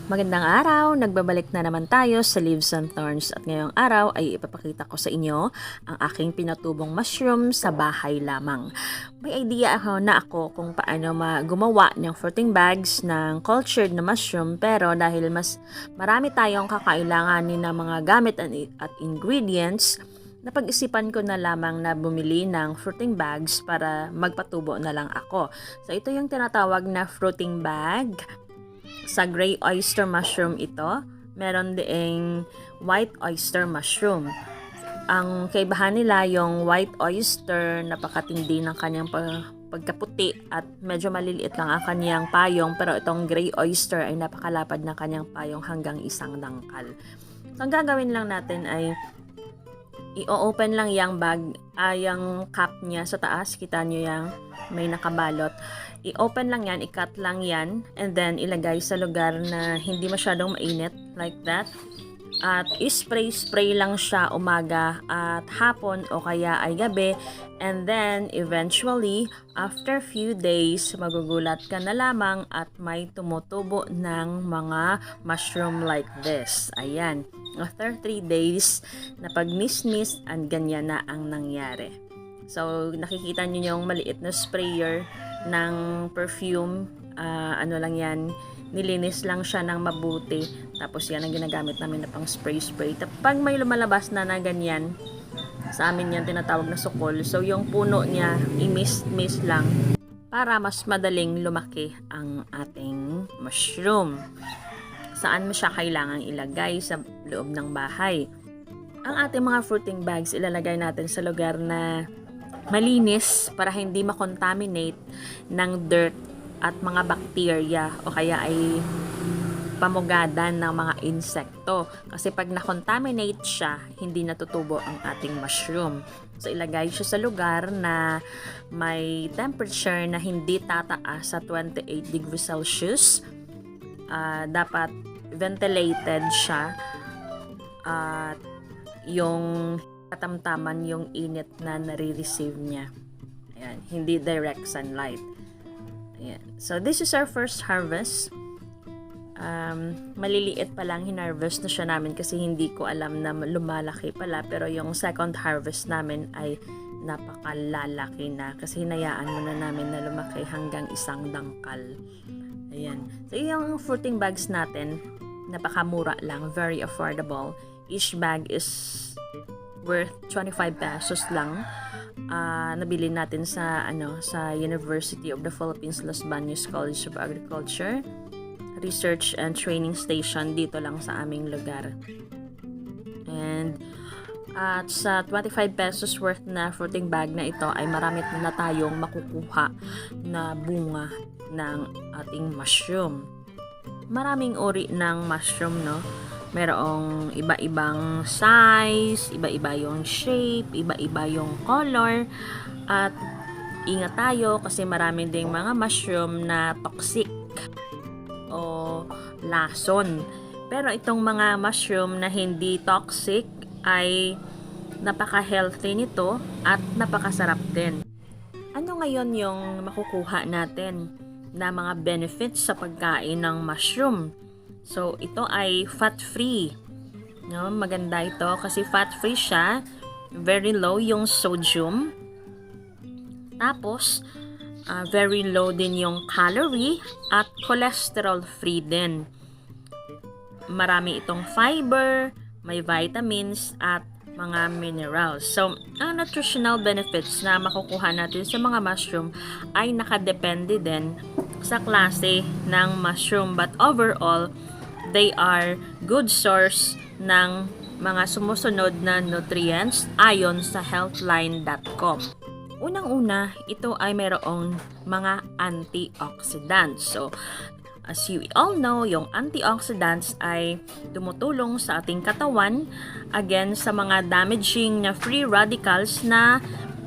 Magandang araw! Nagbabalik na naman tayo sa Leaves and Thorns at ngayong araw ay ipapakita ko sa inyo ang aking pinatubong mushroom sa bahay lamang. May idea ako kung paano gumawa ng fruiting bags ng cultured na mushroom, pero dahil mas marami tayong kakailanganin ng mga gamit at ingredients, napag-isipan ko na lamang na bumili ng fruiting bags para magpatubo na lang ako. So ito yung tinatawag na fruiting bag. Sa gray oyster mushroom ito, meron din white oyster mushroom. Ang kaibahan nila, yung white oyster, napakatindi ng kanyang pagkaputi at medyo maliliit lang ang kanyang payong, pero itong gray oyster ay napakalapad ng kanyang payong hanggang isang dangkal. So ang gagawin lang natin ay i-open lang yung bag, yung cap niya sa taas, kita nyo yung may nakabalot. I-open lang yan, i-cut lang yan, and then ilagay sa lugar na hindi masyadong mainit, like that. At i-spray lang siya umaga at hapon o kaya ay gabi, and then eventually, after few days, magugulat ka na lamang at may tumutubo ng mga mushroom like this. Ayan. After 3 days, na pag-miss-miss, and ganyan na ang nangyari. So, nakikita nyo yung maliit na sprayer ng perfume. Ano lang yan, nilinis lang siya ng mabuti. Tapos yan ang ginagamit namin na pang spray-spray. Pag may lumalabas na ganyan, sa amin yan tinatawag na sukol. So, yung puno niya, i-mist lang para mas madaling lumaki ang ating mushroom. Saan mo siya kailangang ilagay sa loob ng bahay? Ang ating mga fruiting bags, ilalagay natin sa lugar na malinis para hindi makontaminate ng dirt at mga bacteria o kaya ay pamugadan ng mga insekto. Kasi pag na-contaminate siya, hindi natutubo ang ating mushroom. So, ilagay siya sa lugar na may temperature na hindi tataas sa 28 degrees Celsius. Dapat ventilated siya at yung katamtaman yung init na nare-receive niya. Ayan, hindi direct sunlight. Ayan. So, this is our first harvest. Maliliit pa lang hinarvest na siya namin kasi hindi ko alam na lumalaki pala, pero yung second harvest namin ay napakalalaki na kasi hinayaan muna namin na lumaki hanggang isang dangkal. Ayan. So, yung fruiting bags natin, napakamura lang, very affordable. Each bag is worth 25 pesos lang. Nabili natin sa University of the Philippines, Los Baños College of Agriculture, Research and Training Station dito lang sa aming lugar. And at sa 25 pesos worth na fruiting bag na ito ay marami na tayong makukuha na bunga ng ating mushroom. Maraming uri ng mushroom, no? Merong iba-ibang size, iba-iba yung shape, iba-iba yung color. At ingat tayo kasi marami ding mga mushroom na toxic o lason. Pero itong mga mushroom na hindi toxic ay napaka-healthy nito at napakasarap din. Ano ngayon yung makukuha natin na mga benefits sa pagkain ng mushroom? So, ito ay fat-free. No? Maganda ito kasi fat-free siya. Very low yung sodium. Tapos, very low din yung calorie at cholesterol-free din. Marami itong fiber, may vitamins at mga minerals. So, ang nutritional benefits na makukuha natin sa mga mushroom ay nakadepende din sa klase ng mushroom. But overall, they are good source ng mga sumusunod na nutrients ayon sa healthline.com. Unang-una, ito ay mayroong mga antioxidants. So, as you all know, yung antioxidants ay tumutulong sa ating katawan against sa mga damaging na free radicals na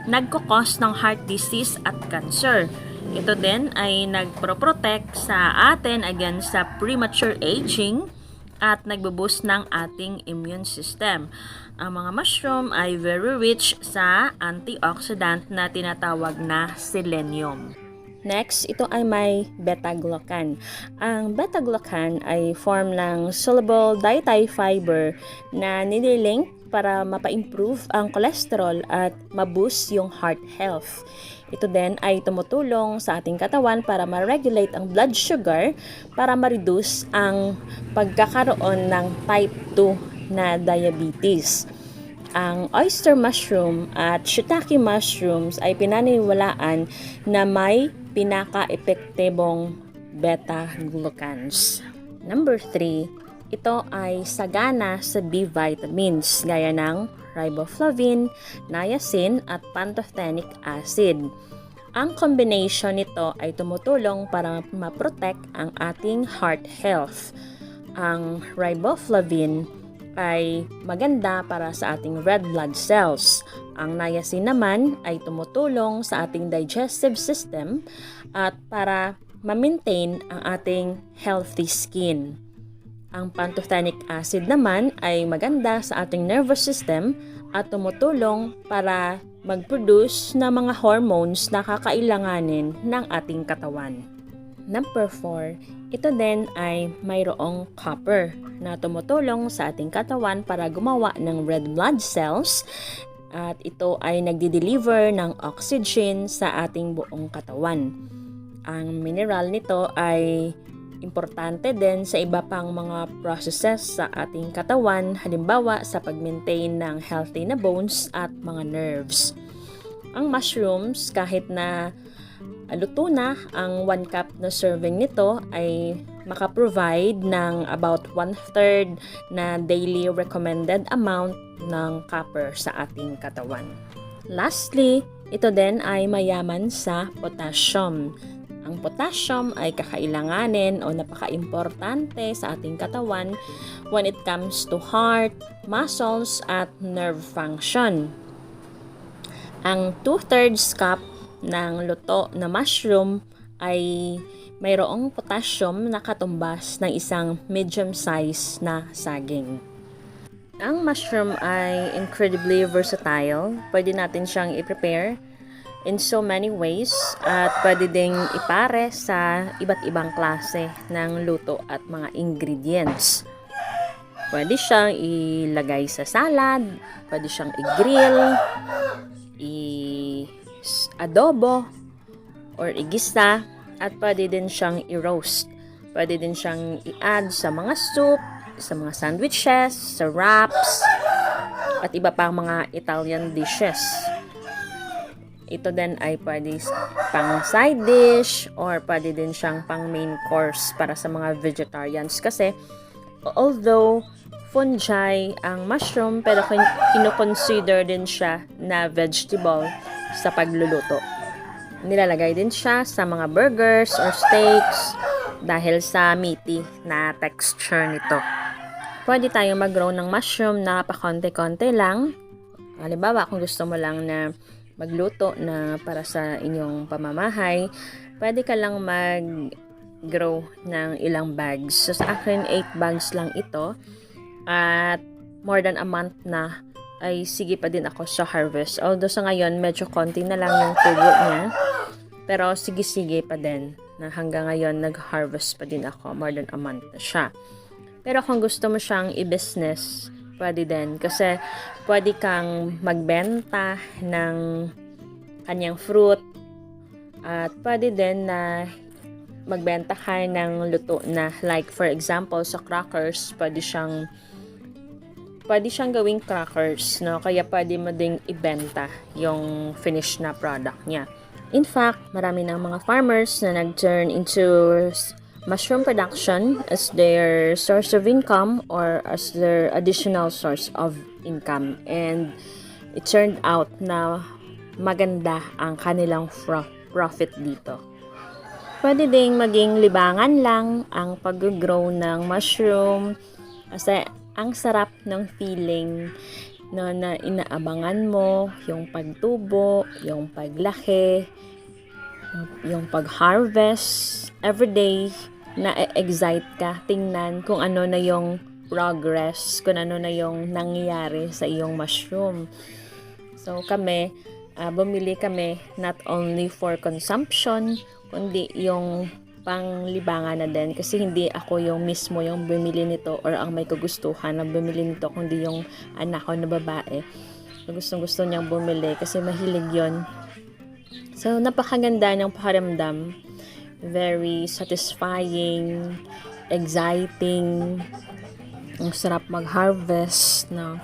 nagkukos ng heart disease at cancer. Ito din ay nagpro-protect sa atin against sa premature aging at nagbo-boost ng ating immune system. Ang mga mushroom ay very rich sa antioxidant na tinatawag na selenium. Next, ito ay may beta-glucan. Ang beta-glucan ay form ng soluble dietary fiber na nililink para mapa-improve ang cholesterol at ma-boost yung heart health. Ito din ay tumutulong sa ating katawan para ma-regulate ang blood sugar para ma-reduce ang pagkakaroon ng type 2 na diabetes. Ang oyster mushroom at shiitake mushrooms ay pinaniniwalaan na may pinaka-epektibong beta-glucans. Number 3, ito ay sagana sa B vitamins gaya ng riboflavin, niacin at pantothenic acid. Ang combination nito ay tumutulong para ma-protect ang ating heart health. Ang riboflavin ay maganda para sa ating red blood cells. Ang niacin naman ay tumutulong sa ating digestive system at para ma-maintain ang ating healthy skin. Ang pantothenic acid naman ay maganda sa ating nervous system at tumutulong para mag-produce ng mga hormones na kakailanganin ng ating katawan. Number 4, ito din ay mayroong copper na tumutulong sa ating katawan para gumawa ng red blood cells at ito ay nagdi-deliver ng oxygen sa ating buong katawan. Ang mineral nito ay importante din sa iba pang mga processes sa ating katawan, halimbawa sa pag-maintain ng healthy na bones at mga nerves. Ang mushrooms, kahit na luto na ang 1 cup na serving nito, ay makaprovide ng about 1/3 na daily recommended amount ng copper sa ating katawan. Lastly, ito din ay mayaman sa potassium. Ang potassium ay kakailanganin o napaka-importante sa ating katawan when it comes to heart, muscles, at nerve function. Ang 2/3 cup ng luto na mushroom ay mayroong potassium na katumbas ng isang medium size na saging. Ang mushroom ay incredibly versatile. Pwede natin siyang i-prepare in so many ways at pwede ding ipare sa iba't ibang klase ng luto at mga ingredients. Pwede siyang ilagay sa salad, pwede siyang i-grill, i-adobo, or igisa, at pwede din siyang i-roast. Pwede din siyang i-add sa mga soup, sa mga sandwiches, sa wraps, at iba pang mga Italian dishes. Ito din ay pwede pang side dish or pwede din siyang pang main course para sa mga vegetarians kasi although fungi ang mushroom, pero kino-consider din siya na vegetable sa pagluluto. Nilalagay din siya sa mga burgers or steaks dahil sa meaty na texture nito. Pwede tayong mag-grow ng mushroom na pakonti-konti lang. Halimbawa, kung gusto mo lang na magluto na para sa inyong pamamahay, pwede ka lang mag-grow ng ilang bags. So sa akin, 8 bags lang ito. At more than a month na ay sige pa din ako sa harvest. Although sa ngayon, medyo konti na lang yung tubo niya. Pero sige-sige pa din na hanggang ngayon nag-harvest pa din ako. More than a month na siya. Pero kung gusto mo siyang i-business, pwede din. Kasi pwede kang magbenta ng kanyang fruit. At pwede din na magbenta ka ng luto na. Like for example, sa crackers, pwede siyang gawing crackers, no? Kaya pwede mo ding ibenta yung finished na product niya. In fact, marami ng mga farmers na nag-turn into mushroom production as their source of income or as their additional source of income. And it turned out na maganda ang kanilang profit dito. Pwede ding maging libangan lang ang pag-grow ng mushroom kasi ang sarap ng feeling no, na inaabangan mo yung pagtubo, yung paglaki, yung pag-harvest everyday. Na-excite ka tingnan kung ano na yung progress, kung ano na yung nangyayari sa iyong mushroom. So kami, bumili kami not only for consumption, kundi yung panglibangan na din. Kasi hindi ako yung mismo yung bumili nito or ang may kagustuhan na bumili nito, kundi yung anak ko na babae. Gustong-gusto niyang bumili kasi mahilig yon. So, napakaganda ng pakiramdam. Very satisfying, exciting. Ang sarap mag-harvest, no?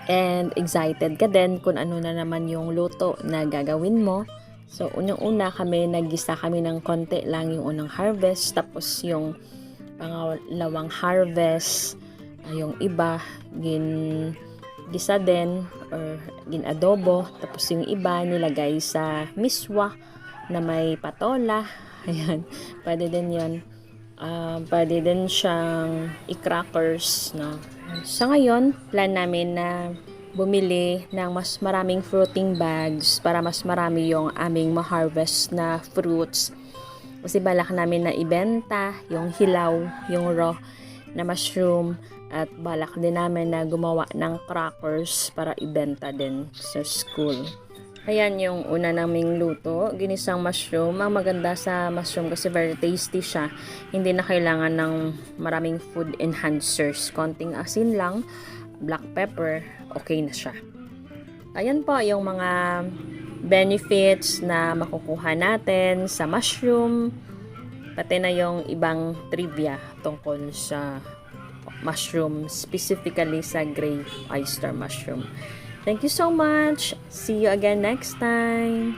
And excited ka din kung ano na naman yung luto na gagawin mo. So, unang-una naggisa kami ng konti lang yung unang harvest. Tapos, yung pangalawang harvest, yung iba, gisa din or ginadobo. Tapos, yung iba nilagay sa miswa na may patola. Ayan, pwede din yun. Pwede din siyang i-crackers, no? Sa ngayon, plan namin na bumili ng mas maraming fruiting bags para mas marami yung aming ma-harvest na fruits. Kasi balak namin na ibenta yung hilaw, yung raw na mushroom, at balak din namin na gumawa ng crackers para ibenta din sa school. Ayan yung una naming luto, ginisang mushroom. Ang maganda sa mushroom kasi very tasty siya. Hindi na kailangan ng maraming food enhancers. Konting asin lang, black pepper, okay na siya. Ayan po yung mga benefits na makukuha natin sa mushroom. Pati na yung ibang trivia tungkol sa mushroom, specifically sa gray oyster mushroom. Thank you so much. See you again next time.